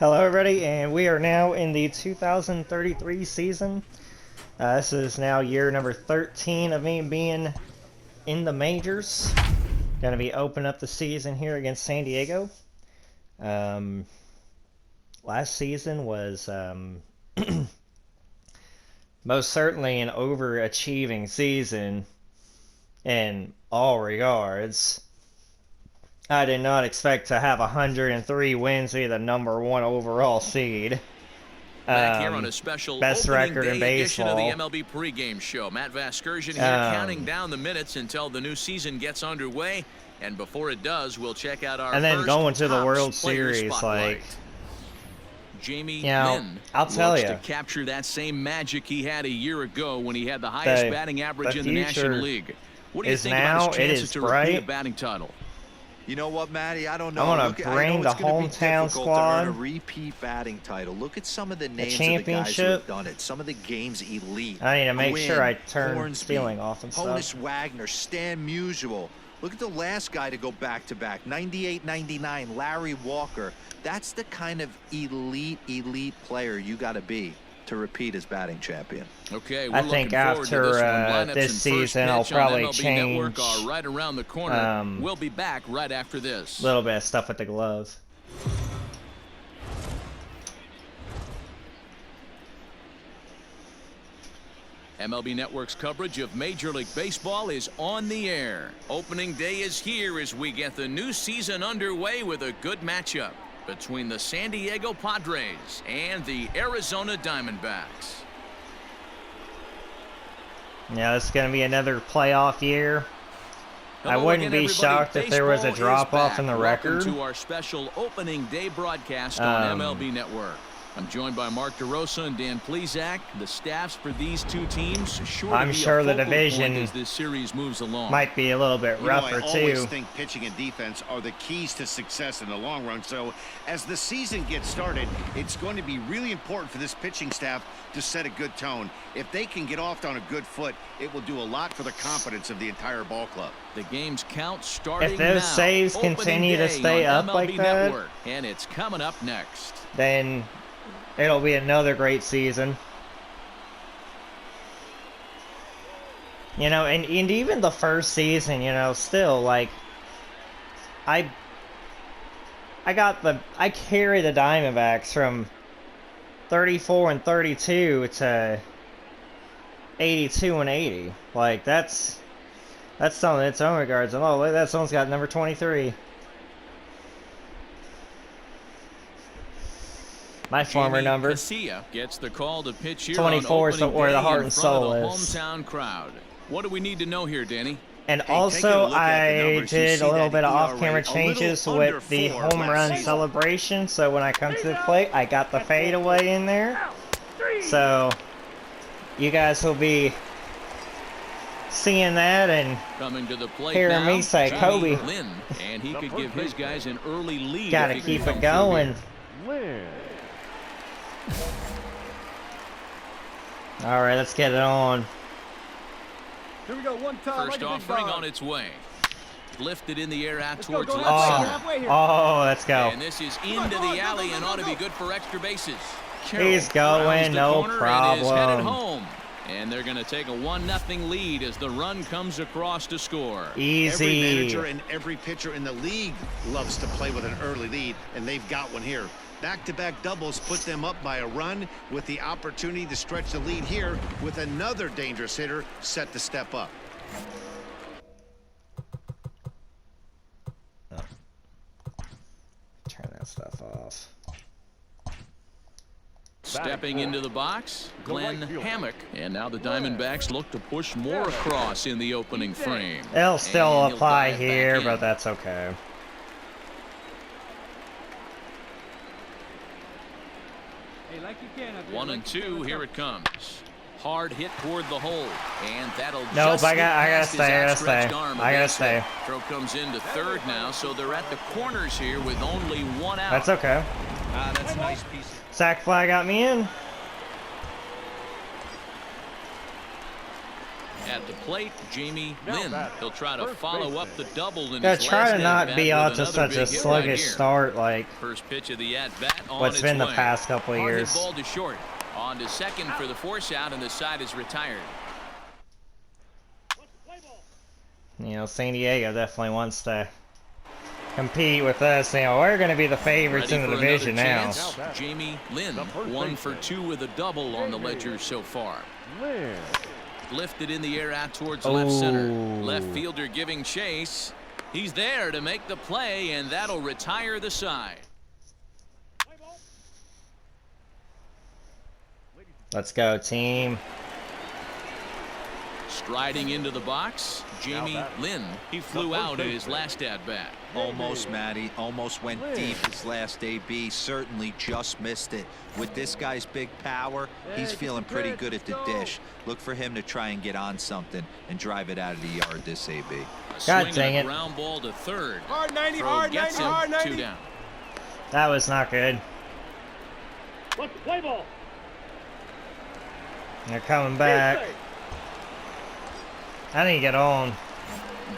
Hello everybody, and we are now in the 2033 season. This is now year number 13 of me being in the majors. Gonna be opening up the season here against San Diego. Last season was most certainly an overachieving season in all regards. I did not expect to have 103 wins, be the #1 overall seed. Back here on a special best record in edition of baseball. the MLB pregame show. Matt Vasgersian here counting down the minutes until the new season gets underway. And before it does, we'll check out our and then first going to the Topps World player Series, spotlight. like, Jamie know, Lynn I'll tell looks you, to capture that same magic he had a year ago when he had the highest batting average in the National League. What do you think about his chances to repeat a batting title? You know what, Matty? I don't know. I want to bring the hometown squad. To repeat batting title. Look at some of the names the of the guys who have championship. done it. Some of the games elite. I need to make Gwynn, sure I turn Hornsby, stealing off and Honus stuff. Wagner, Stan Musial. Look at the last guy to go back-to-back. 98, 99, Larry Walker. That's the kind of elite player you got to be to repeat as batting champion. Okay, I think after this season, I'll probably change Network are right around the corner. We'll be back right after this. A little bit of stuff with the glove. MLB Network's coverage of Major League Baseball is on the air. Opening day is here as we get the new season underway with a good matchup between the San Diego Padres and the Arizona Diamondbacks. Yeah, this is going to be another playoff year. Hello I wouldn't again, be shocked if there was a drop-off in the record. Welcome to our special opening day broadcast on MLB Network. I'm joined by Mark DeRosa and Dan Plesac. The staffs for these two teams I'm sure the division as this series moves along. might be a little bit rougher I always too. think pitching and defense are the keys to success in the long run. So as the season gets started, it's going to be really important for this pitching staff to set a good tone. If they can get off on a good foot, it will do a lot for the confidence of the entire ball club. The game's count starting If those now. saves Opening continue to day stay on up like MLB that, Network, and it's coming up next. then it'll be another great season. You know, and even the first season, you know, still, like, I carry the Diamondbacks from 34 and 32 to 82 and 80. Like, that's something in its own regards. And oh, look, that someone's got number 23. My former Jamie number. Casilla gets the call to pitch here 24 is on where the opening heart day and in front soul of the is. hometown crowd. What do we need to know here, Danny? And Hey, also, taking a look at the I numbers, you did see a little that bit of ERA off-camera a little changes under with the 4 home last run season. celebration. So when I come to the plate, I got the fadeaway in there. So you guys will be seeing that and Coming to the plate hearing now, me say, Jamie Kobe. Lynn, and he could give his guys an early lead. gotta if he keep can it come through going. here. All right, let's get it on. Here we go, one time. First like a big offering dog. on its way. Lifted in the air out Let's go, towards go left halfway, center. halfway here. Oh, let's go. And this is into the alley and ought to be good for extra bases. He's Carroll rounds going, the no corner and is headed problem. home. And they're going to take a 1-0 lead as the run comes across to score. Every Easy. manager and every pitcher in the league loves to play with an early lead, and they've got one here. Back-to-back doubles put them up by a run with the opportunity to stretch the lead here with another dangerous hitter set to step up. Turn that stuff off. Stepping into the box, Glenn Hammock. And now the Diamondbacks look to push more across in the opening frame. It'll still And he'll apply dive back here, in. but that's okay. Hey, like you can up here, 1 like and you can. 2, Let's here go. it comes. Hard hit toward the hole, and that'll Nope, just I gotta get past his stay, I gotta outstretched stay. arm I gotta against stay. it. Throw comes into third now, so they're at the corners here with only one out. That's okay. That's a nice piece. Sack fly got me in. At the plate, Jamie Lynn. He'll try to follow up the double in Yeah, his try last to not at-bat be with out to another such big a hit right sluggish here. start like First pitch of the at-bat on what's its been the way. past couple of Hard hit years. ball to short. On to second for the force out, and the side is retired. You know, San Diego definitely wants to compete with us. You know, we're going to be the favorites Ready in the for division another now. chance. Jamie Lynn, 1 for 2 with a double on the ledger so far. Lifted in the air out towards left center. Left fielder giving chase. He's there to make the play, and that'll retire the side. Let's go, team. Striding into the box, Jamie Lynn. He flew out at his last at-bat. Almost, Matty. Almost went deep his last AB. Certainly just missed it. With this guy's big power, he's feeling pretty good at the dish. Look for him to try and get on something and drive it out of the yard this AB. God Swing dang and it. a ground ball to third. Hard 90, Throw hard gets 90, him, hard 90. 2 down. That was not good. Let's play ball. They're coming back. I need to get on.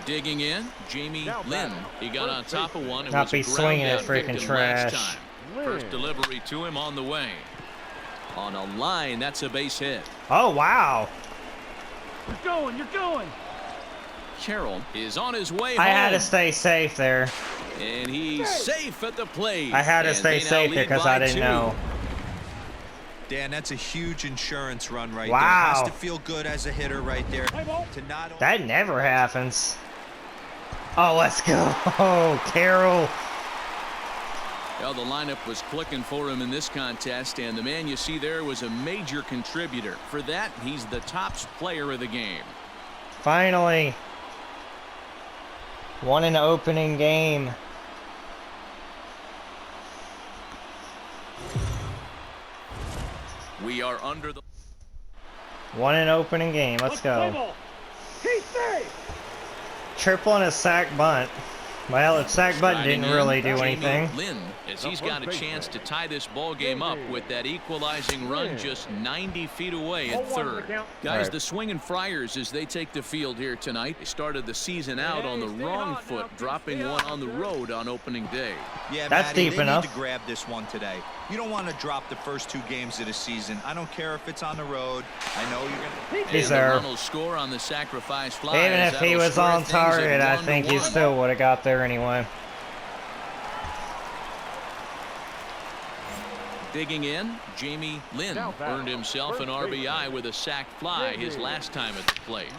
Digging in, Jamie Lynn. He got on top of one and Not was be a ground swinging at out freaking victim trash. last time. First delivery to him on the way. On a line, that's a base hit. Oh, wow. You're going, you're going. Carroll is on his way I home. had to stay safe there. And he's safe at the plate. I had to And stay they now safe lead because by I didn't 2. know. Dan, that's a huge insurance run right Wow. there. Has to feel good as a hitter right there. To not only That never happens. Oh, let's go. Oh, Carroll. Well, the lineup was clicking for him in this contest, and the man you see there was a major contributor. For that, he's the top player of the game. Finally. Won an opening game. We are under the... Won an opening game. Let's go. Triple and a sack bunt. Well, the sack bunt Striding didn't in, really do Jamie anything. Lynn, as he's got a chance to tie this ball game up with that equalizing run just 90 feet away at third. Guys, Right. the swinging Friars as they take the field here tonight. They started the season out on the wrong foot, dropping one on the road on opening day. Yeah, That's Matty, deep they enough. need to grab this one today. You don't want to drop the first 2 games of the season. I don't care if it's on the road. I know you're going to... Yes, And the sir. run will score on the sacrifice fly. Even as if he that'll was square on things at target, I 1-1. think he still would have got there anyway. Digging in, Jamie Lynn earned himself an RBI with a sac fly his last time at the plate.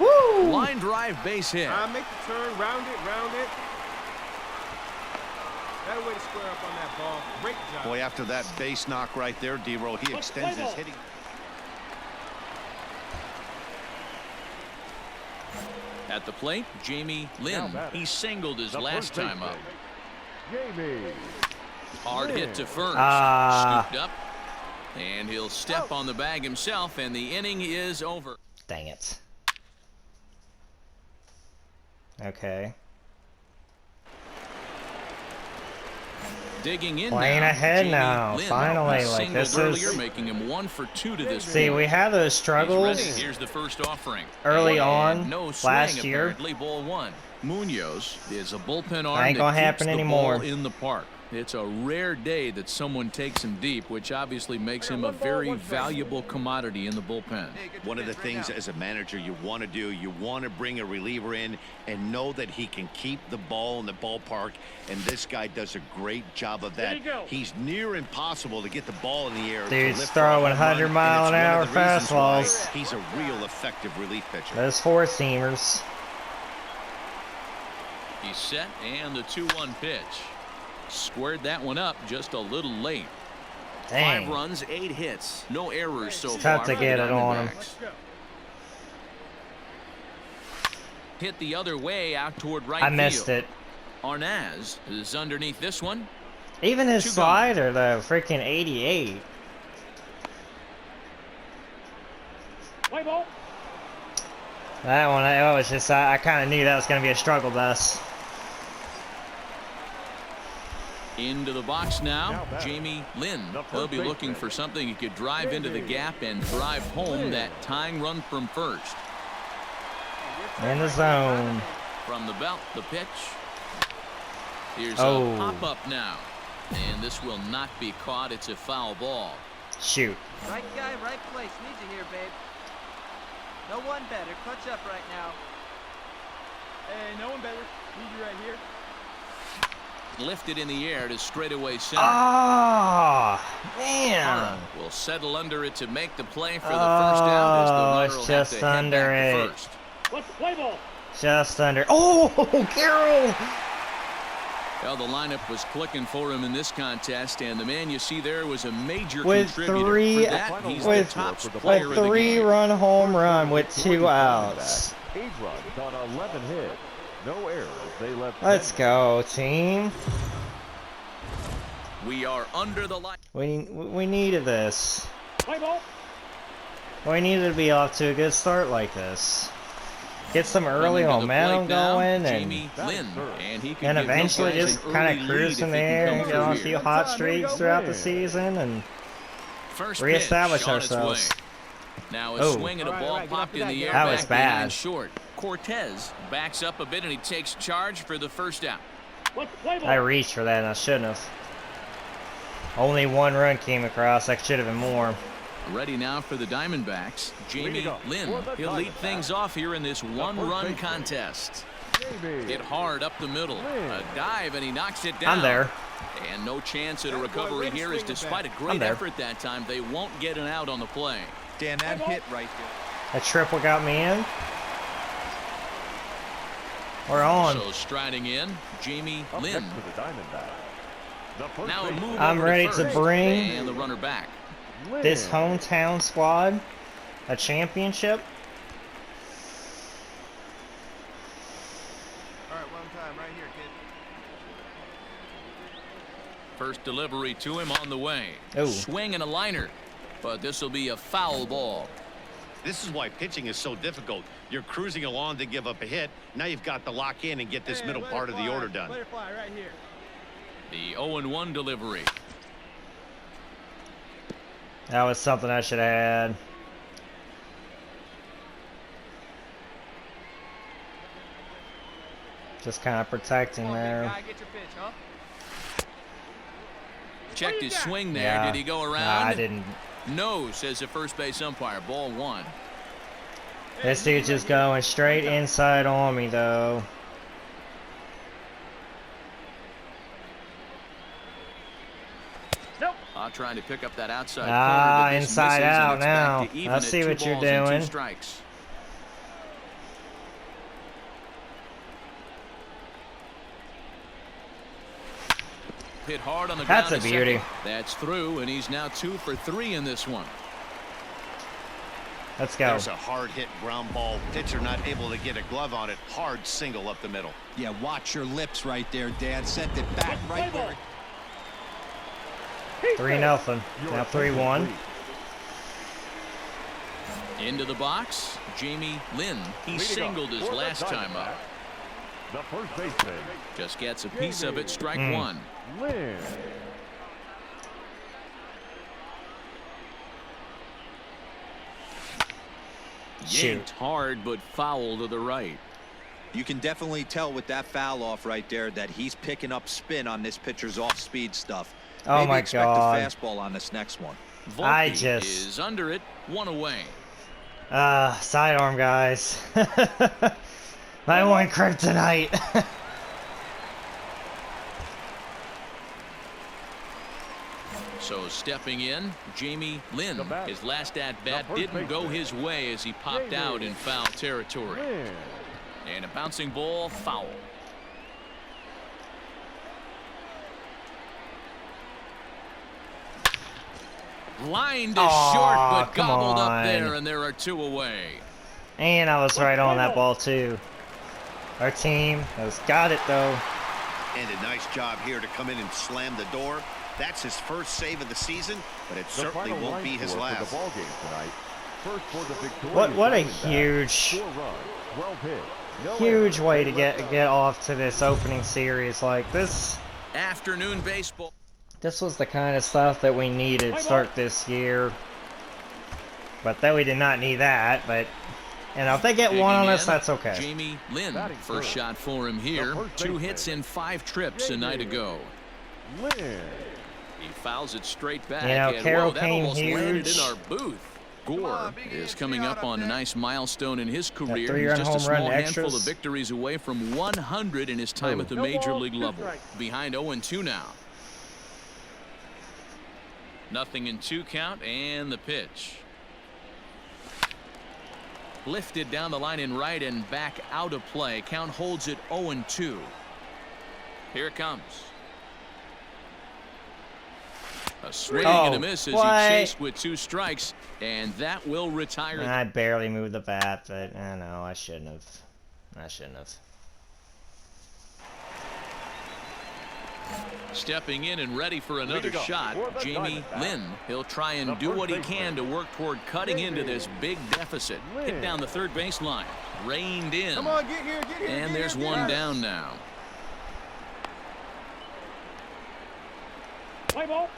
Woo! Line drive base hit. Make the turn, round it, round it. That way to square up on that ball. Great job. Boy, after that base knock right there, D-Roll, he extends his hitting. At the plate, Jamie Lynn. He singled his last time up. Hard hit to first. Scooped up. And he'll step on the bag himself, and the inning is over. Dang it. Okay. Digging in Playing now, ahead Jamie now, Lynn. finally, He like, singled this earlier, is- making him 1 for 2 to this See, point. we had those He's struggles ready. Here's the first offering. early And on no last swing, year. apparently, ball 1. Munoz is a bullpen arm Ain't that gonna keeps happen the anymore. ball in the park. It's a rare day that someone takes him deep, which obviously makes him a very valuable commodity in the bullpen. One of the things as a manager you want to do, you want to bring a reliever in and know that he can keep the ball in the ballpark, and this guy does a great job of that. He's near impossible to get the ball in the air. to Dude's lift for a throwing home run, 100 and mile it's an one hour of the reasons why fastballs. He's a real effective relief pitcher. Those 4-seamers. He's set, and the 2-1 pitch. Squared that one up just a little late. Dang. 5 runs, 8 hits. No errors so It's far. tough to for the get it on him. Diamondbacks. Hit the other way out toward right I missed field. it. Arnaz is underneath this one. Even his 2 gone. slider, though, freaking 88. Play ball. That one, it was just, I kind of knew that was going to be a struggle bus. Into the box now, Jamie Lynn. He'll be looking for something he could drive into the gap and drive home that tying run from first. In the zone. From the belt, the pitch. Here's Oh. a pop-up now. And this will not be caught. It's a foul ball. Shoot. Right guy, right place. Need you here, babe. No one better. Clutch up right now. Hey, no one better. Need you right here. Lifted in the air to straightaway center. Ah, man. Hara will settle under it to make the play for the first down as the runner it's will have just to head under back to it. first. What's the play ball? Just under. Oh, Carroll. Well, the lineup was clicking for him in this contest, and the man you see there was a major With contributor. three, For that, he's the with top player of the game. 3-run home run with 2 outs. 8 runs on 11 hits. No errors. They left. Let's go, team. We are under the light. We needed this. Play ball. We needed to be off to a good start like this. Get some early Coming to the momentum plate now, going, Jamie Lynn, and he can and give eventually those guys just an kind early of lead cruise if in he can there come and get through on a here. few hot streaks throughout the season and First reestablish pitch on its ourselves. way. Now a Oh. swing and a All ball right, popped get in after the that, air. That back was behind bad. short. Cortez backs up a bit and he takes charge for the first out. What's the play ball? I reached for that and I shouldn't have. Only 1 run came across. That should have been more. Ready now for the Diamondbacks, Jamie Lynn. He'll lead things off here in this 1-run contest. Hit hard up the middle. A dive and he knocks it down. I'm there. And no chance at a recovery here as despite a great there. effort that time, they won't get an out on the play. Dan, that hit right there. A triple got me in. We're on. So striding in, Jamie Up Lynn. next for the Diamondbacks. The first Now a baseman, move I'm over ready to first, bring and the runner back. Lynn. this hometown squad a championship. All right, one time right here, kid. First delivery to him on the way. Ooh. Swing and a liner, but this will be a foul ball. This is why pitching is so difficult. You're cruising along to give up a hit. Now you've got to lock in and get this Hey, middle let part it of the fly. order done. Let it fly right here. The 0-1 delivery. That was something I should have had. Just kind of protecting Come on, big there. guy, get your pitch, huh? Checked his swing there. Yeah. Did he go around? Nah, I didn't. No, says the first base umpire. Ball 1. This dude's just going straight inside on me, though. Trying to pick up that outside Ah, corner, but this inside misses, and out it's back now. to even I at see 2 what you're balls and 2 doing. strikes. Hit hard on the That's ground a to beauty. second. That's through, and he's now 2 for 3 in this one. Let's go. There's a hard hit ground ball. Pitcher not able to get a glove on it. Hard single up the middle. Yeah, watch your lips right there, Dan. Sent it back right where it 3-0. Now 3-1. Into the box, Jamie Lynn. He Leading singled off his for the last time Diamondbacks, up. The first baseman, Just gets a piece of it, strike Mm. 1. Lynn. Yanked hard, but foul to the right. You can definitely tell with that foul off right there that he's picking up spin on this pitcher's off-speed stuff. Oh Maybe my expect God. a fastball on this next one. I Volpe just- is under it, 1 away. Sidearm, guys. My one kryptonite. So stepping in, Jamie Lynn. The bat. His last at-bat The first didn't go baseman. his way as he popped Jamie out in foul territory. Lynn. And a bouncing ball, foul. Lined is Aw, short, but come gobbled up on. there, and there are 2 away. And I was right on that ball, too. Our team has got it, though. And a nice job here to come in and slam the door. That's his first save of the season, but it The certainly final won't line be his score for last. the ball game tonight. First for the victorious What a Diamondbacks. huge, 4 runs, 12 hits, no huge errors. way They to left get off to this opening series. Like this Afternoon baseball. was the kind of stuff that we needed to start this year. But then we did not need that. But And if they get Digging one on us, in, that's okay. Jamie Lynn, Batting first third, shot for him here. first 2 baseman, hits in 5 trips a night ago. Lynn. He fouls it straight back. You know, and Carroll whoa, that came almost landed huge. in our booth. Gore is coming up on a nice milestone in his career. 3-run He's just a home run small handful extras. of victories away from 100 in his time at the major league level. Behind 0-2 now. 0-2 count, and the pitch. Lifted down the line in right and back out of play. Count holds it 0-2. Here it comes. A swing and a miss as he chased with 2 strikes, and that will retire. I barely moved the bat, but I know I shouldn't have. I shouldn't have. Stepping in and ready for another shot, Jamie Lynn. He'll try and do what he can to work toward cutting into this big deficit. Hit down the third baseline. Reined in. Come on, get here, get here. And get there's here, one get here. down now. Play ball.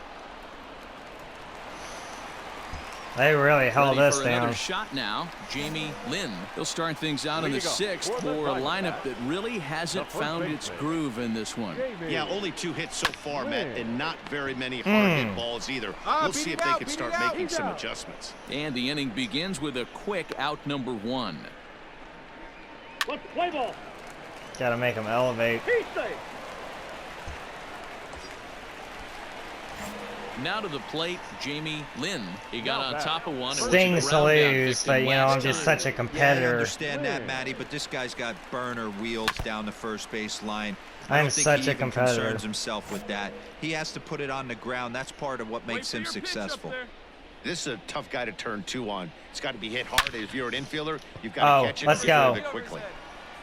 They really held Ready us for another down. shot now. Jamie Lynn. He'll start things out in the 6th for a lineup that really hasn't found its groove in this one. Yeah, only 2 hits so far, Matt, and not very many hard hit balls either. We'll see if they can start making some adjustments. And the inning begins with a quick out number 1. Let's play ball. Gotta make them elevate. He's safe. Now to the plate, Jamie Lynn. He got on top of one. Stings to lose, but you know, I'm just such a Yeah, I competitor. understand that, Matty, but this guy's got burner wheels down the first base line. I I'm don't think such he a even competitor. concerns himself with that. He has to put it on the ground. That's part of what makes him successful. This is a tough guy to turn 2 on. It's got to be hit hard. If you're an infielder, you've got to catch it let's and get rid of go. it quickly.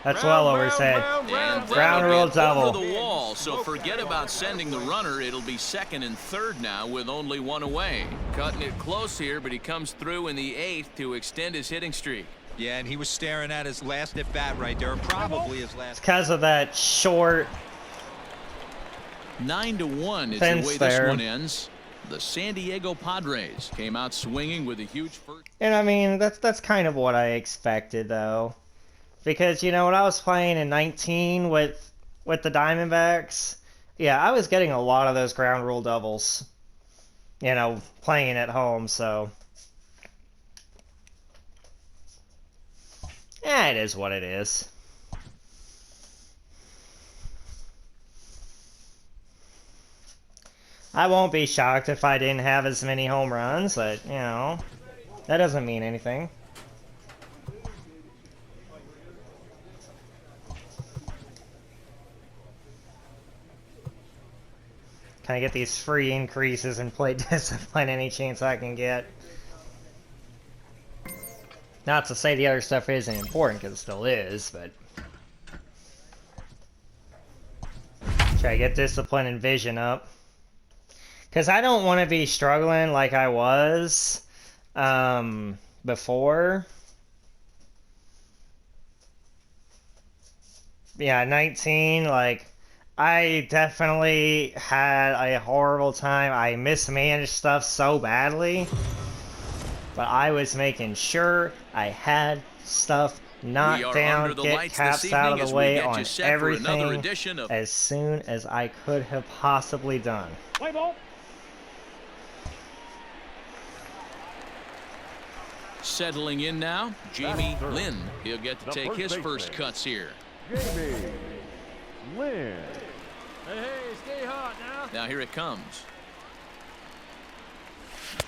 That's well oversaid. And Ground rule double. over the wall, so forget about sending the runner. It'll be 2nd and 3rd now with only 1 away. Cutting it close here, but he comes through in the 8th to extend his hitting streak. Yeah, and he was staring at his last at bat right there, probably his last. Because of that short 9-1 is fence the way there. this one ends. The San Diego Padres came out swinging with a huge first. And I mean, that's kind of what I expected, though. Because, you know, when I was playing in 19 with the Diamondbacks, yeah, I was getting a lot of those ground rule doubles. You know, playing at home, so. Yeah, it is what it is. I won't be shocked if I didn't have as many home runs, but, you know, that doesn't mean anything. Can I get these free increases in plate discipline any chance I can get? Not to say the other stuff isn't important, because it still is, but... Try to get discipline and vision up. Because I don't want to be struggling like I was before. Yeah, 19, like... I definitely had a horrible time. I mismanaged stuff so badly. But I was making sure I had stuff knocked down, get caps out of the way on everything as soon as I could have possibly done. Play ball. Settling in now, Jamie Lynn. He'll get to take his first cuts here. Jamie Lynn. Hey, stay hot now. Now here it comes.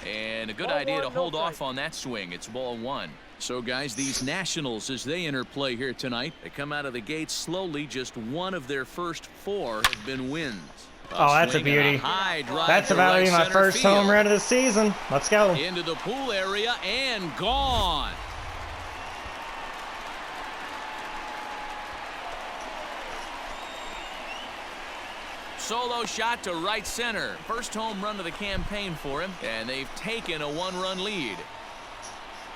And a good idea to hold off on that swing. It's ball 1. So, guys, these Nationals, as they enter play here tonight, they come out of the gate slowly. Just one of their first 4 have been wins. Oh, that's a beauty. That's about to be my first home run of the season. Let's go. Into the pool area and gone. Solo shot to right center. First home run of the campaign for him, and they've taken a 1-run lead.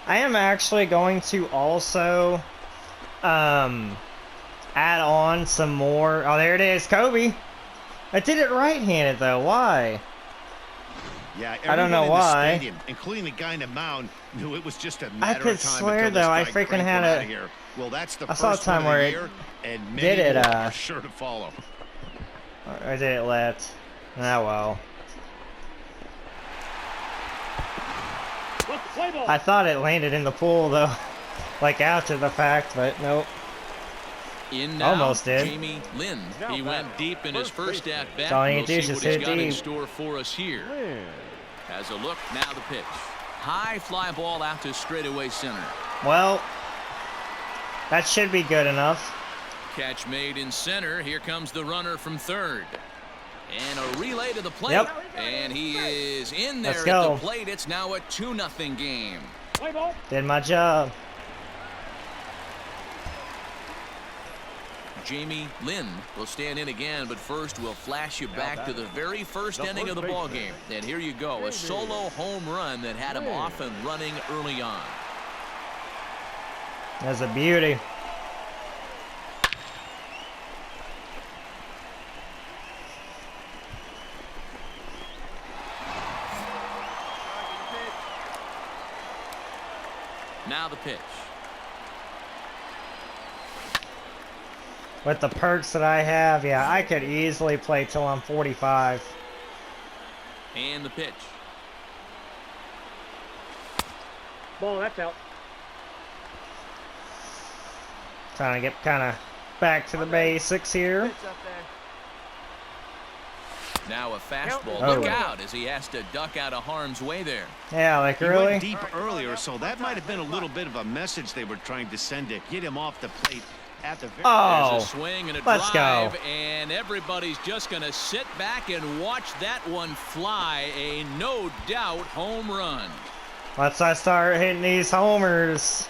I am actually going to also add on some more. Oh, there it is, Kobe. I did it right-handed, though. Why? Yeah, I don't know everyone in the why. stadium, including the guy in the mound, knew it was just a I matter could of time swear, until this though, I guy freaking cranked had one a- out of here. Well, that's the I saw a first one time of the where it year, and many did it, more are sure to follow. Or did it let? Ah, well. I thought it landed in the pool, though. Like, after the fact, but nope. In now, Almost did. Jamie Lynn. He went deep in his first at bat. That's all you We'll do, see just what he's hit got in deep. store for us here. Lynn. Has a look, now the pitch. High fly ball out to straightaway center. Well, that should be good enough. Catch made in center. Here comes the runner from third. And a relay to the plate. Yep. And he is in there Let's at go. the plate. It's now a 2-0 game. Did my job. Jamie Lynn will stand in again, but first we'll flash you back to the very first inning of the ball game. And here you go, a solo home run that had him off and running early on. That's a beauty. Now the pitch. With the perks that I have, yeah, I could easily play till I'm 45. And the pitch. Ball, that's out. Trying to get kind of back to the basics here. Pitch up there. Now a fastball. Oh. Look out as he has to duck out of harm's way there. Yeah, like He really? went deep earlier, so that might have been a little bit of a message they were trying to send to get him off the plate at the very Oh, There's a swing and a let's drive, go. and everybody's just going to sit back and watch that one fly. A no doubt home run. Once I start hitting these homers,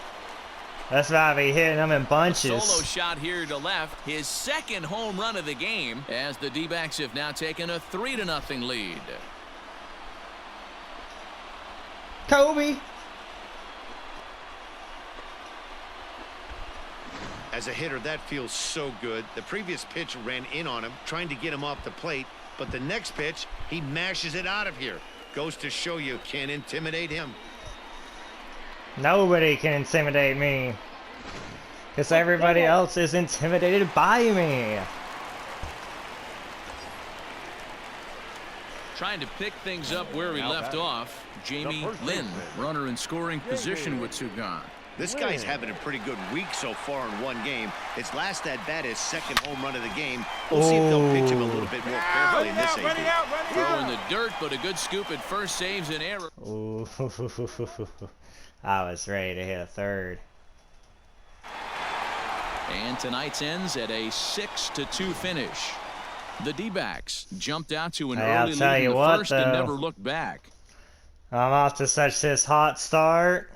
that's why I be hitting them in bunches. Solo shot here to left. His second home run of the game as the D-backs have now taken a 3-0 lead. Kobe. As a hitter, that feels so good. The previous pitch ran in on him, trying to get him off the plate. But the next pitch, he mashes it out of here. Goes to show you can't intimidate him. Nobody can intimidate me. Because everybody else is intimidated by me. Trying to pick things up where he left off. Jamie Lynn, runner in scoring position with two gone. This guy's having a pretty good week so far in one game. His last at bat is second home run of the game. We'll see if they'll pitch him a little bit more carefully in this Run it AB. out, run it Throw out. in the dirt, but a good scoop at first, saves an error. Ooh, I was ready to hit a third. And tonight's ends at a 6-2 finish. The D-backs jumped out to an Hey, I'll early tell lead in you the what, first and though. never looked back. I'm off to such this hot start.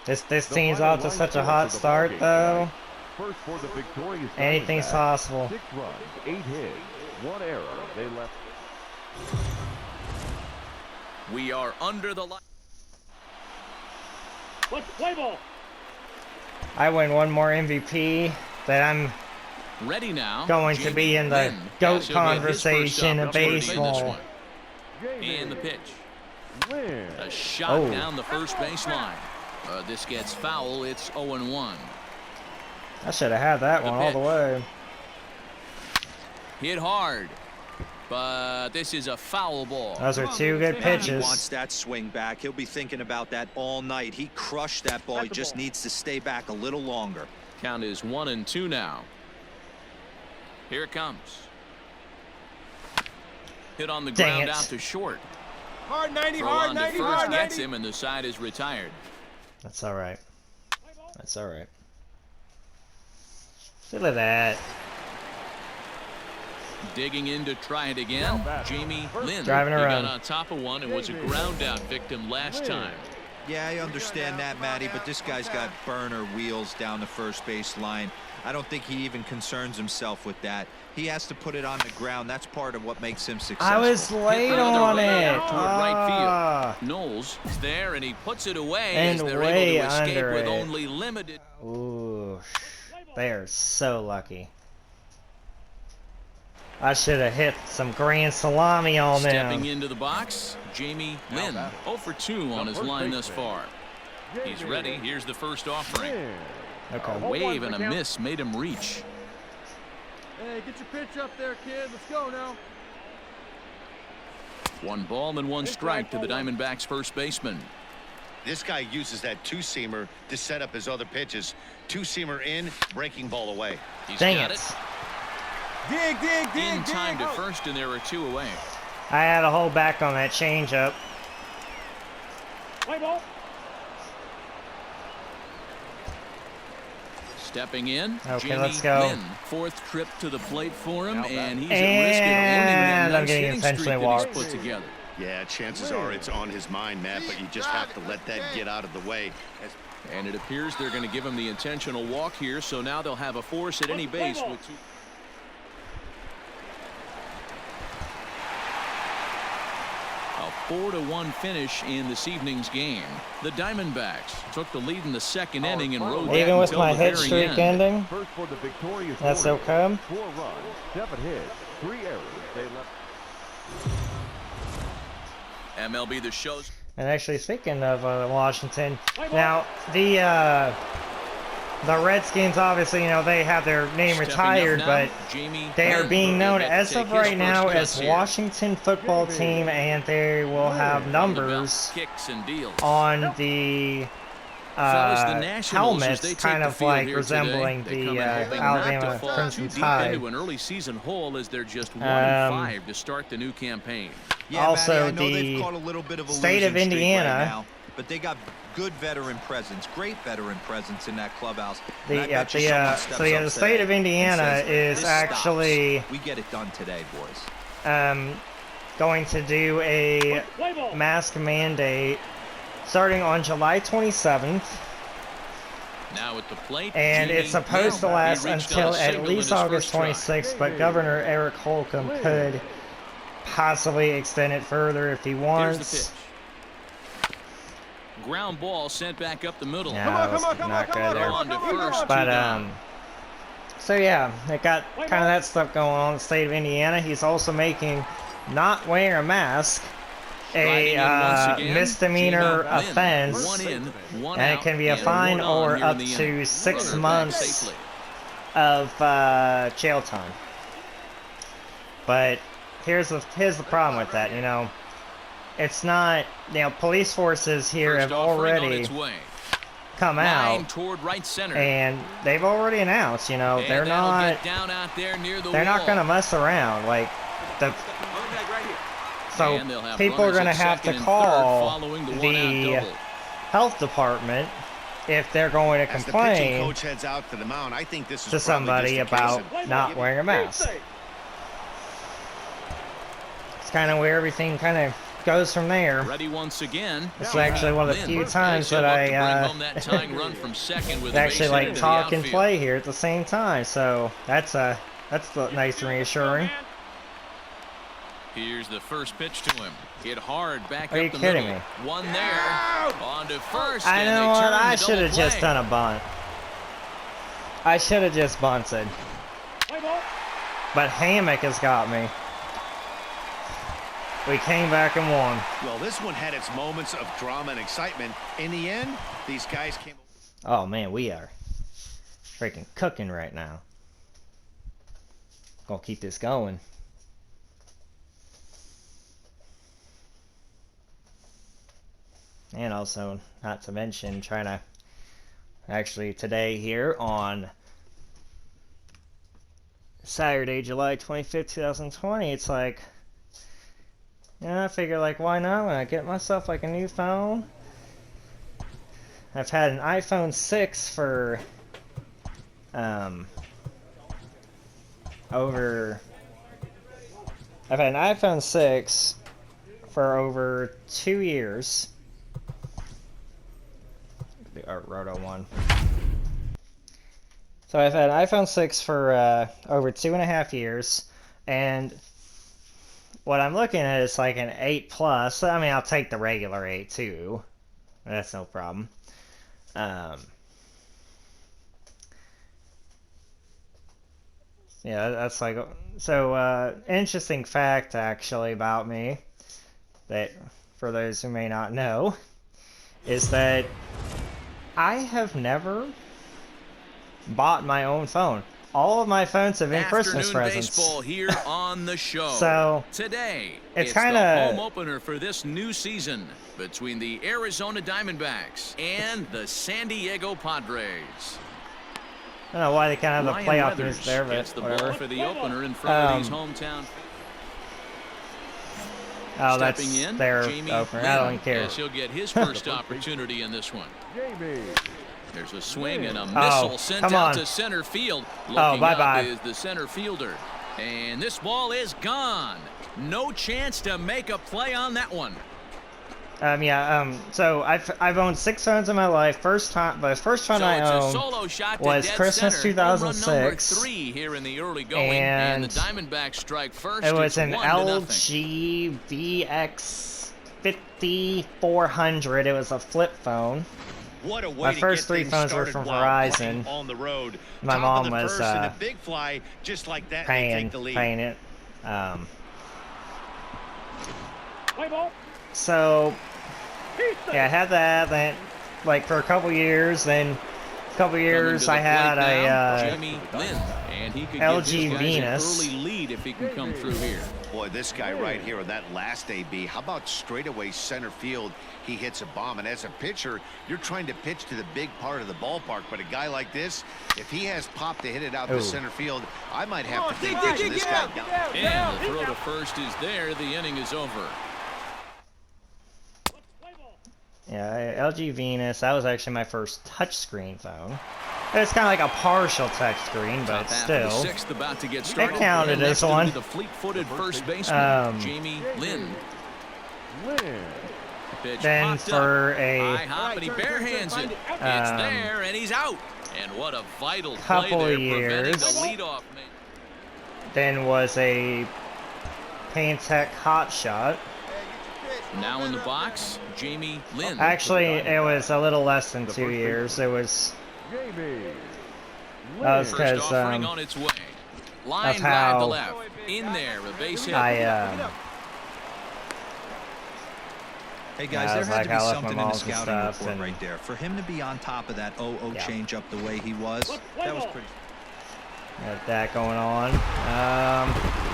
This team's off to such a hot start, though. First for the victorious Anything's Diamondbacks. possible. 6 runs, 8 hits, 1 error. They left. We are under the light. Let's play ball. I win one more MVP that I'm Ready now. going to be in the Lynn. GOAT Yes, he'll get his first conversation of opportunity in this baseball. one. And the pitch. Lynn. A shot Oh. down the first baseline. This gets foul. It's 0-1. I should have had that The one all the pitch. way. Hit hard. But this is a foul ball. Those are two good He pitches. wants that swing back. He'll be thinking about that all night. He crushed that ball. He just needs to stay back a little longer. Count is 1-2 now. Here it comes. Hit on the Dang ground it. out to short. Hard 90, Throw hard on to 90, first hard gets 90. him, and the side is retired. That's all right. That's all right. Look at that. Digging in to try it again. Jamie Lynn. Driving He around. got on top of one and was a ground out victim last time. Yeah, I understand that, Matty, but this guy's got burner wheels down the first base line. I don't think he even concerns himself with that. He has to put it on the ground. That's part of what makes him successful. I was late Hit another on way it. out toward right field. Knowles is there, and he puts it away And as they're way able to escape under with it. only limited. Ooh, they are so lucky. I should have hit some grand salami on Stepping them. into the box, Jamie Lynn, 0 for 2 on his line thus far. He's ready. Here's the first offering. Okay. A wave and a miss made him reach. Hey, get your pitch up there, kid. Let's go now. 1 ball and 1 strike to the Diamondbacks first baseman. This guy uses that two-seamer to set up his other pitches. Two-seamer in, breaking ball away. He's Dang got it. Dig, dig, dig, In time dig. to first, and there are 2 away. I had to hold back on that changeup. Play ball. Stepping in, Okay, Jamie let's go. Lynn, 4th trip to the plate for him, and he's And at risk of ruining that I'm nice getting hitting streak intentionally that he's walked. put together. Yeah, chances are it's on his mind, Matt, but you just have to let that get out of the way. And it appears they're going to give him the intentional walk here, so now they'll have a force at any base with 2. A 4-1 finish in this evening's game. The Diamondbacks took the lead in the second inning and rode that Even with until my the hit very streak end. ending, First for the victorious that's Warriors. okay. 4 runs, 7 hits, 3 errors. They left. MLB The Show's and actually speaking of Washington, now the Redskins, obviously, you know, they have their name stepping retired, up now, but Jamie they are Lynn being will known get to as take of his right first now cuts as here. Washington Football Team, and they will have On the belt, numbers kicks and deals. on the Fellas, the Nationals, as helmets, they take kind the of field like here resembling today, they the come in hoping not to Alabama fall Crimson too deep Tide. into an early season hole as they're just 1-5 to start the new campaign. Yeah, Also, Matty, I know the they've caught a little bit of a state of losing streak Indiana- right now, but they got good veteran presence, great veteran presence in that club's. And I bet you someone steps the up state today of Indiana and says, is "This actually stops. We get it done today, boys." going to do a mask mandate starting on July 27th, Now at the plate, and Jamie it's supposed to Lynn. last He reached on until a at single in least his August first try. 26th, but Governor Eric Holcomb could possibly extend it further if he Here's wants. the pitch. Ground ball sent back up the middle. Yeah, that's not good there. On to first, 2 But down. so yeah, it got kind of that stuff going on in the state of Indiana. He's also making not wearing a mask Riding in a once again, misdemeanor Jamie Lynn. offense, 1 in, 1 and it out, can be a and fine 1 on or here up in the to inning. 6 Runner back months safely. of jail time. But here's the problem with that, you know. It's not, you know, police forces here First have offering on already its way. come Line out, toward right center. and they've already announced, you know, And they're that'll not get down out there near the they're not wall. going to mess around. Like the so And they'll have people are runners going to at have to second and call third following the one-out the double. health department if they're going to As the pitching complain coach heads out to the mound, I think this is to probably somebody just a case about of- not wearing a mask. It's kind of where everything kind of goes from there. Ready once again. It's actually one of the Lynn few has times him that up to bring I home that tying run from second with a actually base hit like into the talk and outfield. play here at the same time. So that's nice and reassuring. Here's the first pitch to him. Hit hard back Are up you the kidding middle. me? One there. On to first. I and know they what, turn I the should have double just play. done a bunt. I should have just bunted. But Hammock has got me. We came back and won. Well, this one had its moments of drama and excitement. In the end, these guys came. Oh man, we are freaking cooking right now. Gonna keep this going. And also, not to mention, trying to actually today here on Saturday, July 25th, 2020, it's like, yeah, I figure like, why not? When I get myself like a new phone. I've had an iPhone 6 for I've had an iPhone 6 for over 2 years. Roto One. So I've had an iPhone 6 for over 2.5 years, and what I'm looking at is like an 8 Plus. I mean, I'll take the regular 8 too. That's no problem. Yeah, that's like, so interesting fact actually about me that for those who may not know is that I have never bought my own phone. All of my phones have been Christmas presents. Baseball here on the show. So today, it's the kinda home opener for this new season between the Arizona Diamondbacks and the San Diego Padres. I don't know why they kind of have the Ryan playoff Weathers news there, gets but the whatever. ball for the opener in front of these hometown. Oh, that's Stepping in, their Jamie opener. Lynn. I don't care. Yes, he'll get his first opportunity in this one. Jamie. There's a swing and a missile sent come out on. to center field. Oh, Looking bye-bye. up is the center fielder. And this ball is gone. No chance to make a play on that one. So I've owned 6 phones in my life. The first phone I it's a owned solo shot to was dead Christmas center. Home run 2006. number 3 here in the early going, And the Diamondbacks strike first. It was It's an 1-0. LG VX 5400. It was a flip phone. What a way My to first get 3 things phones were started from while Verizon. playing on the road. My Top mom of the was first and a big fly, just like that, they take the lead. paying it. So yeah, I had that. Then, like for a couple years, then a couple years I had a Jamie Lynn, and he could LG give his guys Venus. an early lead if he can come through here. Boy, this guy right here on that last AB, how about straightaway center field? He hits a bomb, and as a pitcher, you're trying to pitch to the big part of the ballpark, but a guy like this, if he has pop to hit it out to center field, I might have to think pitching this guy down. And the throw to first is there. The inning is over. Yeah, LG Venus. That was actually my first touchscreen phone. It's kind of like a partial touchscreen, but Top half of the still. sixth about to get started. counted And as next will be one. The fleet-footed first baseman, Jamie Lynn. Lynn. Pitch Then popped for up. a High hop, and he barehands it. It's there, and he's out. And what a vital play couple there, of preventing years. the leadoff man. then was a Pantech Hot Shot. Now in the box, Jamie Lynn. Actually, it was a little less than 2 years. It was Jamie. that was First because offering on its way. Line of drive to how left. In there, a base hit. Hey guys, Yeah, there it's had like to be I left my something in the mom's and scouting stuff, report and- right there. For him to be on top of that 0-0 Yeah. change up the way he was, that was pretty. got that going on.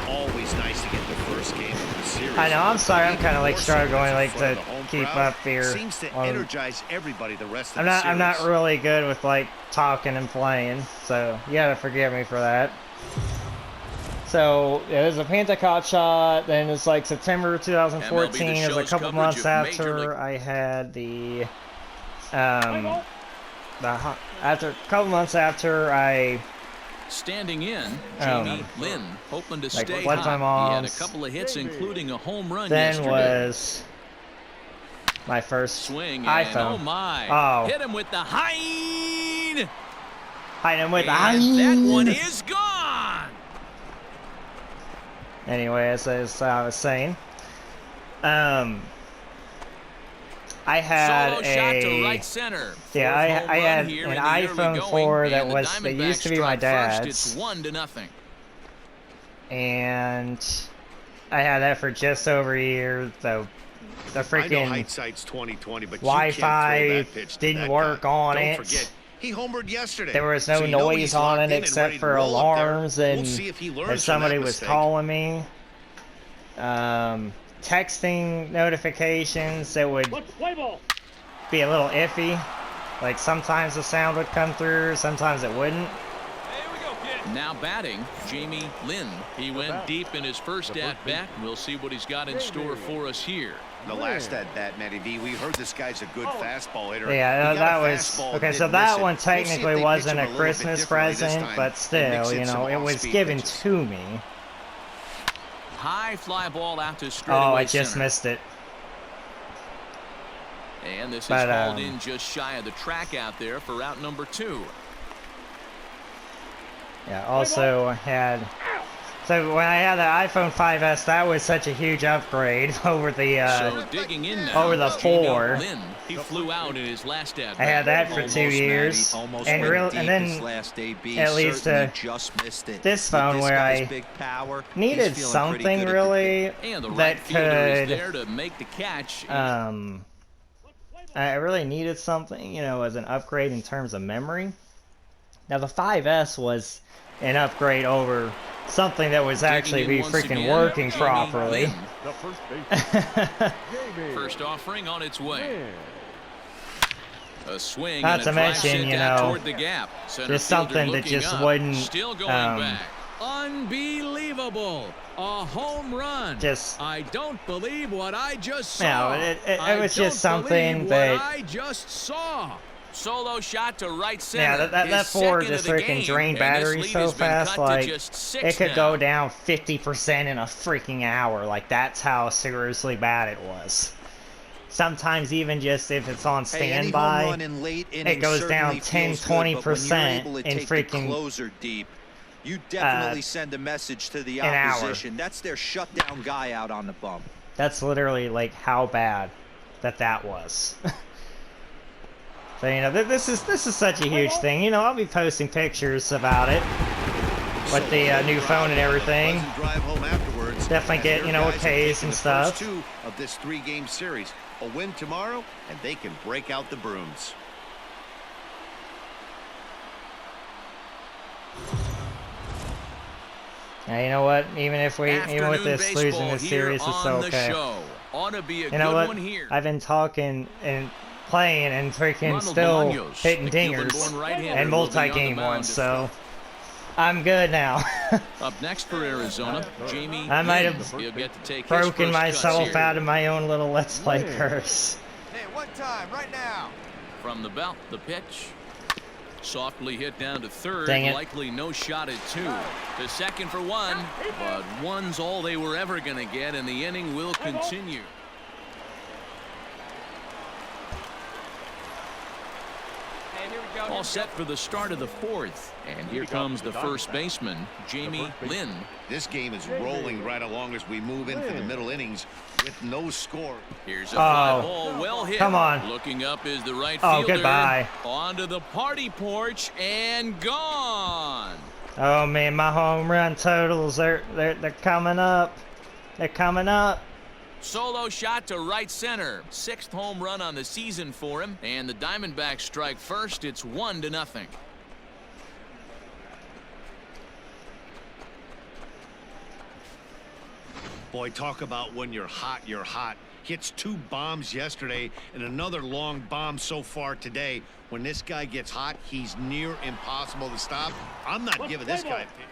Always nice to get the first game of the series. I know. I'm sorry. I'm kind of like More so struggling when it's like in front to of the home keep crowd. up here. Seems to on- energize everybody the rest of I'm the not. series. I'm not really good with like talking and playing, so you gotta forgive me for that. So yeah, there's a Pantech Hot Shot. Then it's like September 2014. It was a shows couple coverage months of Major after League- I had the after a couple months after I Standing in, Jamie Lynn, hoping to like, stay what's hot. my He had a mom's? couple of hits, including a home run then yesterday. was my first Swing and iPhone. oh my! Oh. Hit him with the high. Hiding with the And that one is gone. Anyway, as I was saying, I had Solo shot to a right center. yeah, Fourth home I run had here an in the early iPhone going, 4 that and the was that used to be Diamondbacks my strike first. dad's, It's 1-0. and I had that for just over a year. So the I know freaking hindsight's 20/20, but Wi-Fi you can't throw that pitch to didn't that work guy. on Don't it. Forget, he homered yesterday. there was no so you know noise he's on locked it in and except ready to for roll up there. alarms, We'll and see if he learns if from somebody that was mistake. calling me, texting notifications that would be a little iffy. Like sometimes the sound would come through, sometimes it wouldn't. Now batting, Jamie Lynn. He went deep in his first at-bat. We'll see what he's got in store for us here. The last at-bat, Matty V, we heard this guy's a good fastball hitter. Yeah, He got that a was fastball, okay. So didn't that miss it. one We'll see if technically they pitch wasn't him a little bit Christmas differently this present, time but and mix still, in you some know, it was off-speed given pitches. to me. High fly ball out to straightaway Oh, I just center. missed it. And this is But, hauled in just shy of the track out there for out number 2. Yeah, also had... So when I had the iPhone 5S, that was such a huge upgrade over the So digging in now, over the Jamie 4. Lynn, he flew out in his last at I had that for 2 years, Almost and went real, deep and his then last AB, at least certainly just missed it. this With phone this where guy's I big power, he's needed feeling pretty something good at the really and the right that fielder is could there to make the catch. I really needed something, you know, as an upgrade in terms of memory. Now the 5S was an upgrade over something that was actually be freaking working properly. The first baseman, Jamie First offering on its way. Lynn. A swing Not and a to drive mention, sent you out know, toward the gap. Center just fielder something that looking just up, wouldn't, still going back. Unbelievable. A home run. just I don't believe what I just you saw. know, it I was just don't something believe that what I just saw. Solo shot to right center. yeah, that His Ford second just of the freaking game, drained and this battery lead so has been fast, cut to like just 6 it could now. go down 50% in a freaking hour. Like that's how seriously bad it was. Sometimes even just if it's on Hey, any home standby, run in late innings it goes down certainly 10, feels good, but when you're 20% able to in take the freaking closer deep, you definitely send a message to the an hour. opposition. That's their shutdown guy out on the bump. That's literally like how bad that was. So you know, this is such a huge thing. You know, I'll be posting pictures about it with the new phone and everything. Pleasant drive home afterwards. Definitely as get, their you know, a guys have case taken and the stuff. First 2 of this 3-game series. A win tomorrow, and they can break out the brooms. Now, you know what? Even with Afternoon this losing baseball this here series, it's on the okay. show. Ought to be a You know good what? one here. I've been talking and playing and freaking Ronald still Bolaños, hitting the dingers Cuban-born right-hander, and will be on the multi-game mound ones, to so I'm good now. Up next for Arizona, Jamie I might Lynn. have He'll get to take his Broken first cuts myself here. out of my own little Let's Play Lynn. curse. Hey, one time, right now. From the belt, the pitch. Softly hit down to third. Dang it. Likely no shot at 2. To second for 1, but 1's all they were ever going to get, and the inning will continue. Hey, here we go. All set for the start of the 4th. And here comes the first baseman, Jamie Lynn. This game is rolling right along as we move into the middle innings with no score. Here's a fly ball, well hit. Come on. Looking up is the right Oh, fielder. goodbye. Onto the party porch and gone. Oh man, my home run totals they're coming up. They're coming up. Solo shot to right center. 6th home run on the season for him. And the Diamondbacks strike first. It's 1-0. Boy, talk about when you're hot, you're hot. Hits 2 bombs yesterday and another long bomb so far today. When this guy gets hot, he's near impossible to stop. I'm not giving this guy a pick.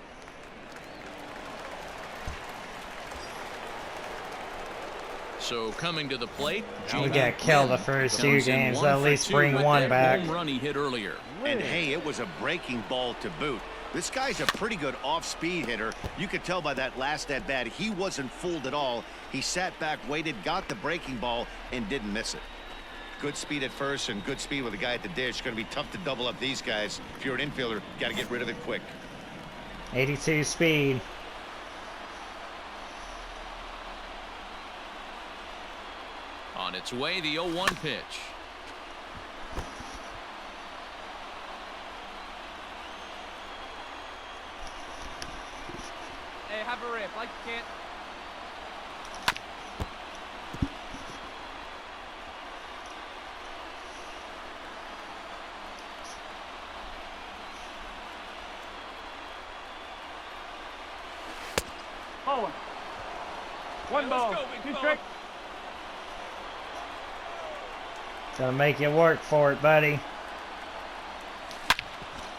So coming to the plate, We Jamie gotta kill the Lynn first comes 2 in games. 1 At for least 2 bring with 1 that back. home run he hit earlier. And hey, it was a breaking ball to boot. This guy's a pretty good off-speed hitter. You could tell by that last at-bat, he wasn't fooled at all. He sat back, waited, got the breaking ball, and didn't miss it. Good speed at first and good speed with a guy at the dish. Going to be tough to double up these guys. If you're an infielder, got to get rid of it quick. 82 speed. On its way, the 0-1 pitch. Hey, have a rip. Like you can't. Forward. One ball. Two strikes. Gonna make you work for it, buddy.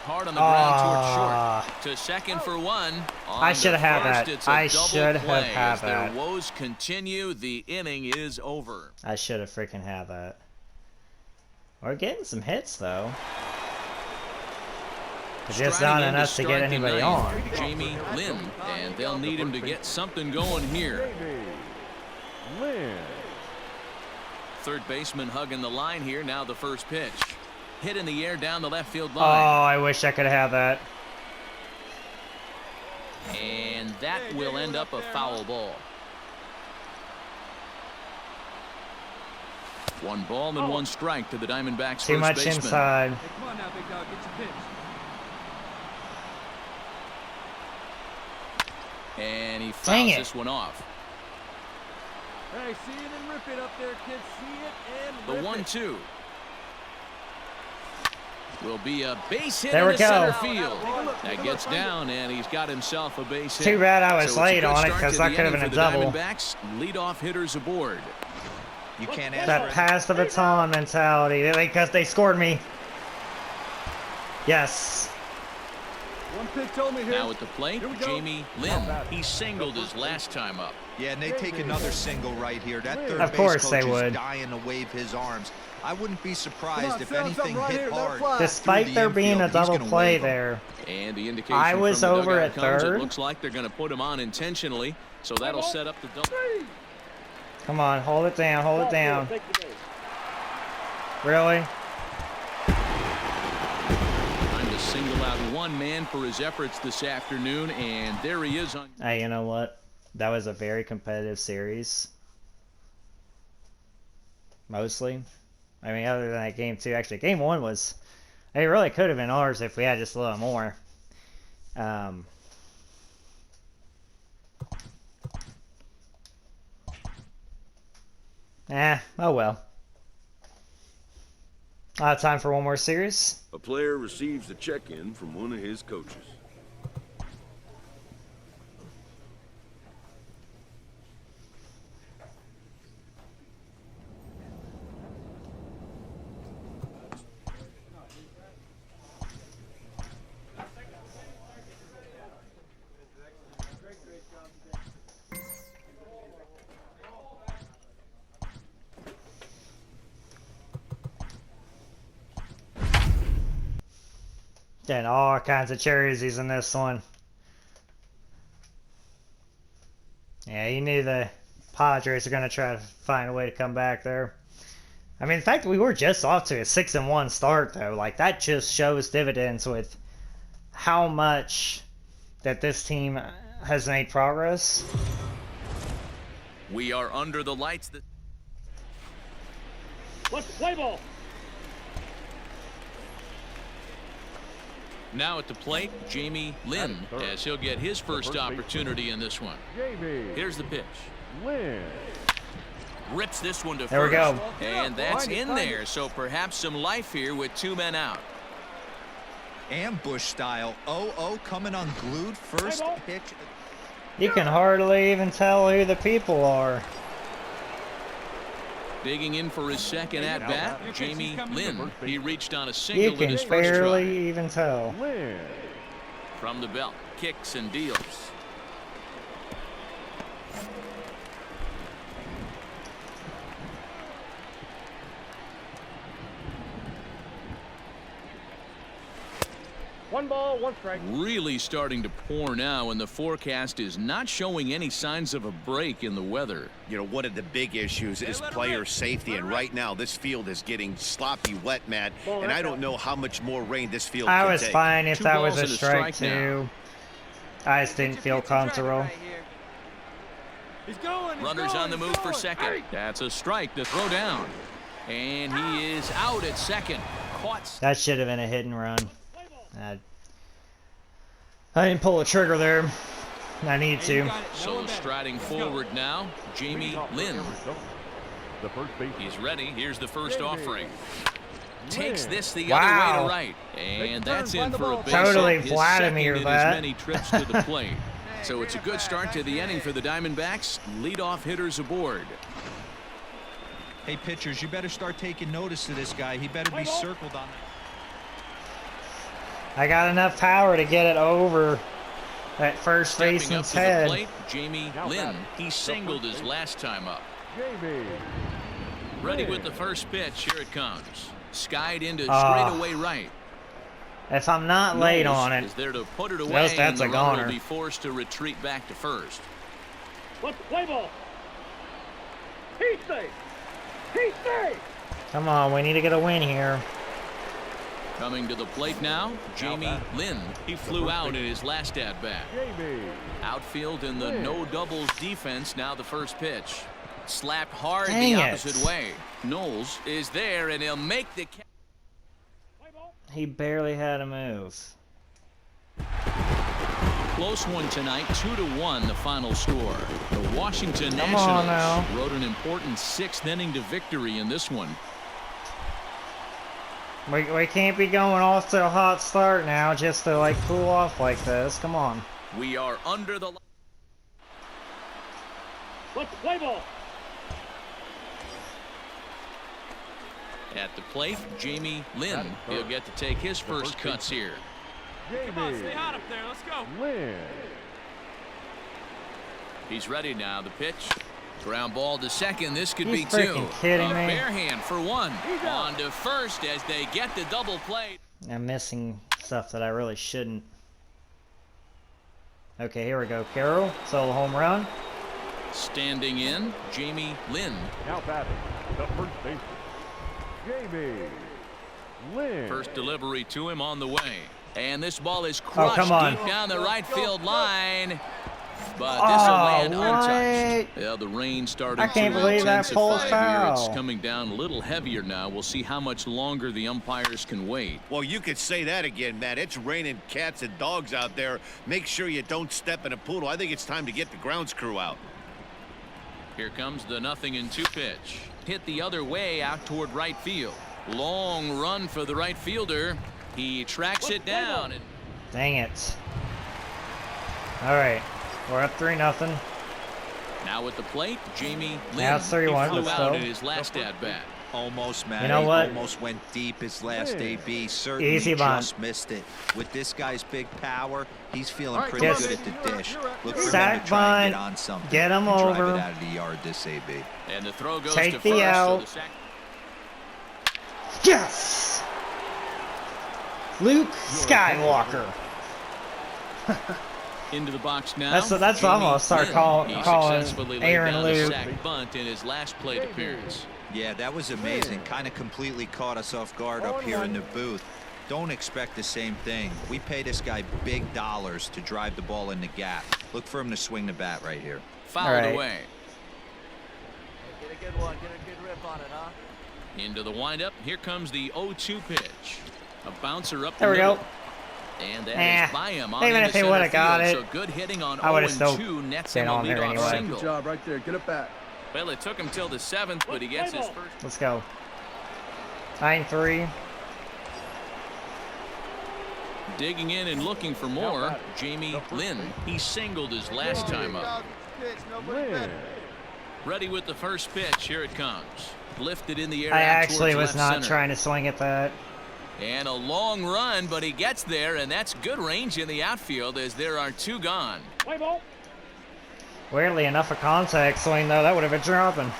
Hard on the ground Ah. toward short. To second for 1. On I should have to had first, that. it's a I double should have play. had As their that. woes continue, the inning is over. I should have freaking had that. We're getting some hits though. But just not Striding in enough to start get the anybody ninth, on. Jamie Lynn, and they'll need him to get something going here. Jamie Lynn. third baseman hugging the line here. Now the first pitch. Hit in the air down the left field Oh, line. I wish I could have that. And that will end up a foul ball. 1 ball and 1 strike to the Diamondbacks Too first much baseman. inside. Hey, come on now, big dog. Get your pitch. And he Dang fouls it. this one off. Hey, see it and rip it up there, kids. See it and The rip 1-2 will be a base hit There we into go. center field. That gets down, and he's got himself a base hit. Too bad I was So it's a late good on it, start 'cause to that the could have inning been a for the double. Diamondbacks. Leadoff hitters aboard. You can't ask That for pass the baton mentality. Because they scored me. Yes. One pitch told me here. Now at the plate, Here we go. Jamie Lynn. He singled his last time up. Yeah, and they take another single right here. That third Of base course coach they is would. dying to wave his arms. I wouldn't be Come surprised on, if set up anything something right hit here. Let it hard. fly. Despite the there being a infield, he's double gonna play wave 'em. there. And the indication I was from the over dugout at comes, third. It looks like they're going to put him on intentionally, so that'll set up the double. Come on, hold it down, hold it down. Really? Time to single out one man for his efforts this afternoon, and there he is on. Hey, you know what? That was a very competitive series. Mostly. I mean, other than that game 2. Actually, game 1 was... It really could have been ours if we had just a little more. Oh well. Time for one more series. A player receives a check-in from one of his coaches. Getting all kinds of jerseys in this one. Yeah, you knew the Padres are going to try to find a way to come back there. I mean, the fact that we were just off to a 6-1 start, though, like, that just shows dividends with how much that this team has made progress. We are under the lights. Let's play ball. Now at the plate, Jamie Lynn, as he'll get his first opportunity in this one. Jamie Here's the pitch. Lynn. Rips this one to There we first. go. And that's in there, so perhaps some life here with 2 men out. Ambush style. 0-0 coming unglued. First pitch. You can hardly even tell who the people are. Digging in for his second at-bat, Jamie Lynn. He reached on a You single in can his first barely try. even tell. Lynn. From the belt, kicks and deals. One ball, one strike. Really starting to pour now, and the forecast is not showing any signs of a break in the weather. You know, one of the big issues is player safety, and right now this field is getting sloppy wet, Matt, and I don't know how much more rain this field I can was take. fine if 2 that was balls a and a strike, strike now. too. I just didn't feel comfortable. Right here. He's going. He's Runners going, on the he's move for going. second. Hey. That's a strike to throw down. And he is out at second. Caught. That should have been a hit and run. I didn't pull the trigger there. I need Hey, you to. got it. No So one better. striding Let's go. forward now, Jamie Lynn. The first base. He's ready. Here's the first Jamie offering. Takes Lynn. this the Wow. other way to right. And Take a that's turn, in find the for a ball. base Totally hit. His Vladimir second in that. as many trips to the plate. So it's a good start to the inning for the Diamondbacks. Leadoff hitters aboard. Hey, pitchers, you better start taking notice of this guy. He better be circled on. I got enough power to get it over that first Stepping up baseman's to the head. plate, Jamie Lynn. He singled his last time up. Jamie. Ready with the first pitch. Here it comes. Skied into Ah. straightaway right. If I'm not late Knowles on it, is there to put it away, that's and the a runner goner. will be forced to retreat back to first. Let's play ball. He's safe. Come on, we need to get a win here. Coming to the plate now, Jamie Lynn. He flew out in his last at-bat. Outfield in the no doubles defense. Now the first pitch. Slapped hard Dang the it. opposite way. Knowles is there, and he'll make the catch. He barely had a move. Close one tonight, 2-1 the final score. The Washington Come on Nationals now. rode an important 6th inning to victory in this one. We can't be going off to a hot start now just to like cool off like this. Come on. We are under the... Let's play ball. At the plate, Jamie Lynn. He'll get to take his first cuts here. Come on, stay hot up there. Let's go. Lynn. He's ready now. The pitch. Ground ball to second. This could You be 2. freaking kidding A me? bare hand for 1. On to first as they get the double play. I'm missing stuff that I really shouldn't. Okay, here we go. Carroll, solo home run. Standing in, Jamie Lynn. Now batting, the first baseman, Jamie Lynn. First delivery to him on the way. And this ball is crushed come on. deep down the right field line. But this will land untouched. what? Yeah, the rain started I can't to believe that intensify pole is here. foul. It's coming down a little heavier now. We'll see how much longer the umpires can wait. Well, you could say that again, Matt. It's raining cats and dogs out there. Make sure you don't step in a poodle. I think it's time to get the grounds crew out. Here comes the 0-2 pitch. Hit the other way out toward right field. Long run for the right fielder. He tracks it down. And Dang it. Alright. We're up 3-0. now at the plate, Jamie Lynn. Now it's 3-1, He flew but out still. in his last at-bat. Almost, man. You know what? Almost went deep his last Yeah. AB. Certainly Easy bunt. just missed it. With this guy's big power, he's feeling All right, pretty come on, good baby. at the dish. Look for him Sack to try and bunt. get on something. Get him and over. Drive it out of the yard, this AB. And the throw goes Take to the first. out. So the sac- Yes! Luke Skywalker. into the box now. That's what I'm Jamie gonna start Lynn. calling He Aaron successfully laid down the Luke. sack bunt in his last plate appearance. Yeah, that was amazing. Kind of completely caught us off guard up here in the booth. Don't expect the same thing. We pay this guy big dollars to drive the ball in the gap. Look for him to swing the bat right here. Fouled All right. away. Get a good one. Get a good rip on it, huh? Into the windup. Here comes the 0-2 pitch. A bouncer up the There we middle. go. And that Eh, is by him on even into if he center would've got field. it, So good hitting on I would've still 0-2 nets been him a on there leadoff anyway. single. Good job right there. Get it back. Well, it took him till the 7th, but he gets his first. Let's go. 9-3. Digging in and looking for more, Jamie Lynn. He singled his last time up. Lynn. Ready with the first pitch. Here it comes. Lifted in the air. I out actually towards was left not center. trying to swing at that. And a long run, but he gets there, and that's good range in the outfield as there are 2 gone. Weirdly enough, a contact swing though, that would have been dropping.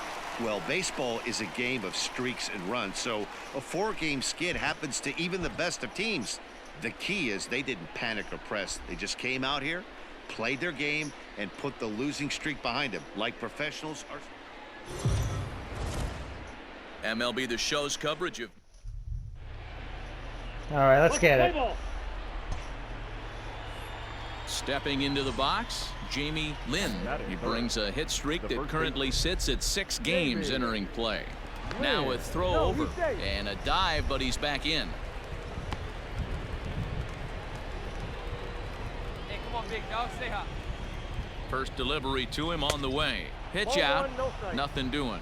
Well, baseball is a game of streaks and runs, so a 4-game skid happens to even the best of teams. The key is they didn't panic or press. They just came out here, played their game, and put the losing streak behind them, like professionals are. MLB The Show's coverage of Alright, let's get it. stepping into the box, Jamie Lynn. He brings a hit streak that currently sits at 6 games entering play. Now a throw over and a dive, but he's back in. Hey, come on, big dog. Stay hot. First delivery to him on the way. Pitch out, nothing doing.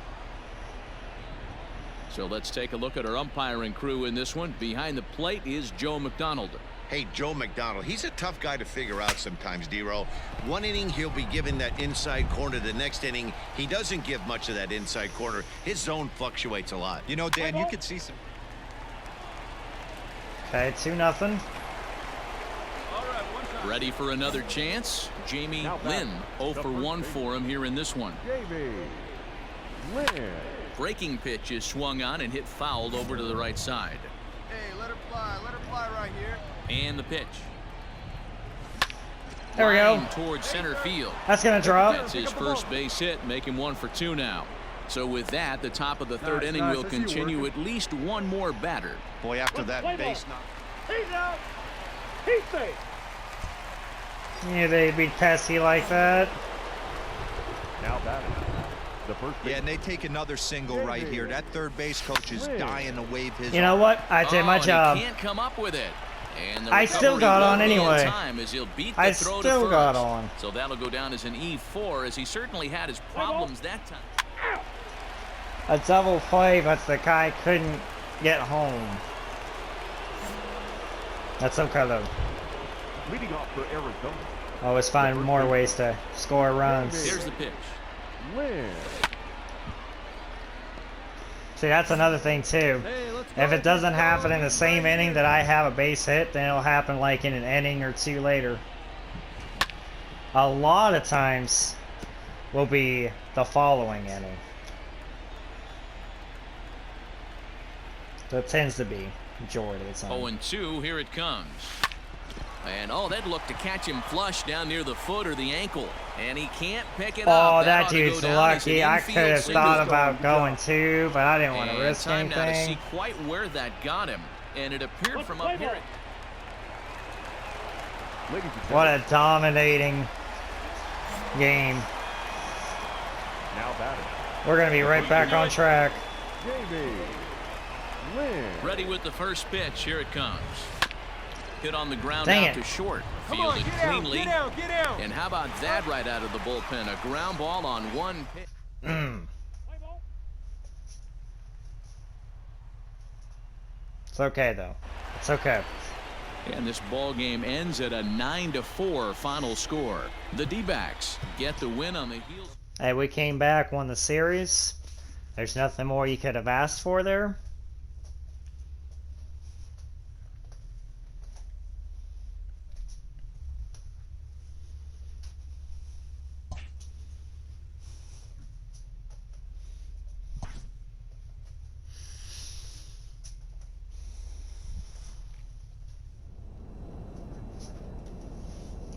So let's take a look at our umpiring crew in this one. Behind the plate is Joe McDonald. Hey, Joe McDonald, he's a tough guy to figure out sometimes, D-Row. One inning, he'll be given that inside corner. The next inning, he doesn't give much of that inside corner. His zone fluctuates a lot. You know, Dan, you could see some. Okay, 2-0. Ready for another chance. Jamie Lynn, 0 for 1 for him here in this one. Jamie Lynn. Breaking pitch is swung on and hit fouled over to the right side. Hey, let her fly right here. And the pitch. There we go. Line towards center field. That's gonna drop. That's his first base hit, make him 1 for 2 now. So with that, the top of the third inning will continue at least one more batter. Boy, after that base knock. He's out. He's safe. Yeah, they beat Pesky like that. Now batting. The first Yeah, and they take another single right here. That third base coach is dying to wave his You know arm. what? I did my and job. He can't come up with it. And the I still recovery got on won't be in anyway. time as he'll beat the I throw still to got first. on. So that'll go down as an E4, as he certainly had his problems that time. A double play, but the guy couldn't get home. That's okay though. leading off for Arizona. Always find more ways to score runs. Here's the pitch. Lynn. See, that's another thing too. Hey, let's go. If it doesn't happen in the same inning that I have a base hit, then it'll happen like in an inning or two later. A lot of times will be the following inning. So it tends to be majority of the time. 0-2, here it comes. And oh, that looked to catch him flush down near the foot or the ankle. And he can't pick it up. Oh, that ought to go dude's down as an lucky. I infield could have single. thought about going too, but I didn't want to And risk time now to see anything. quite where that got him. And it appeared from up here. Ladies and What gentlemen, a dominating game. now batting. We're going to be right back on track. Jamie Lynn. Ready with the first pitch. Here it comes. Hit on the ground Dang out it. to short. Come on, Fielded get down, cleanly. get down, get down. And how about that right out of the bullpen? A ground ball on one pitch. It's okay though. It's okay. And this ball game ends at a 9-4 final score. The D-backs get the win on the heels. Hey, we came back, won the series. There's nothing more you could have asked for there.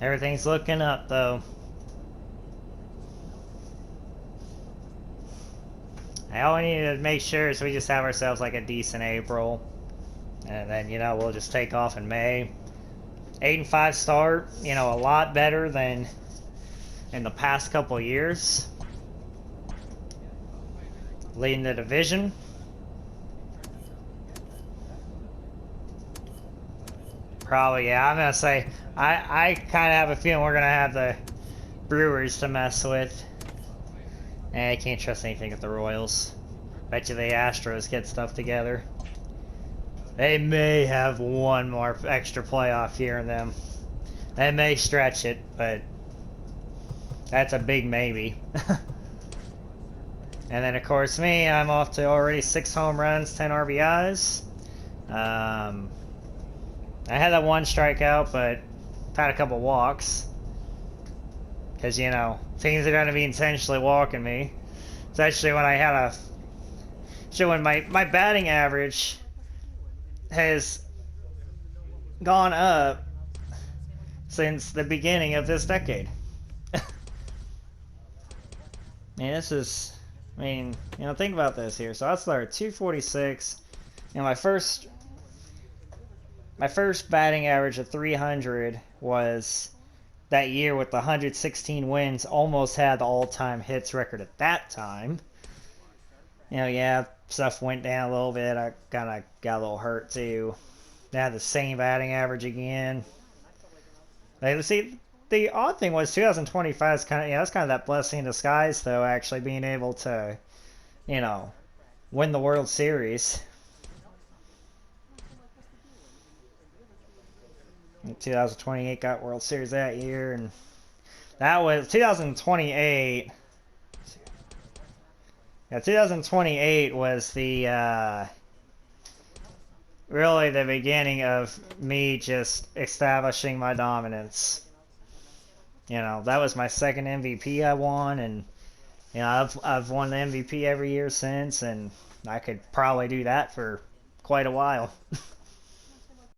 Everything's looking up though. All we need to make sure is we just have ourselves like a decent April. And then, you know, we'll just take off in May. 8-5 start, you know, a lot better than in the past couple years. Leading the division. Probably, yeah. I'm going to say, I kind of have a feeling we're going to have the Brewers to mess with. I can't trust anything with the Royals. Bet you the Astros get stuff together. They may have one more extra playoff here in them. They may stretch it, but that's a big maybe. And then, of course, me, I'm off to already 6 home runs, 10 RBIs. I had that one strikeout, but had a couple walks. Because, you know, teams are going to be intentionally walking me. Especially when I had a... So when my batting average has gone up since the beginning of this decade. Man, this is... I mean, you know, think about this here. So I started 246. And my first batting average of 300 was that year with the 116 wins. Almost had the all-time hits record at that time. You know, yeah, stuff went down a little bit. I kind of got a little hurt too. I had the same batting average again. Like, see, the odd thing was 2025 is kind of, yeah, that's kind of that blessing in disguise, though, actually being able to, you know, win the World Series. 2028 got World Series that year, and that was 2028. Yeah, 2028 was the really the beginning of me just establishing my dominance. You know, that was my second MVP I won, and you know, I've won the MVP every year since, and I could probably do that for quite a while.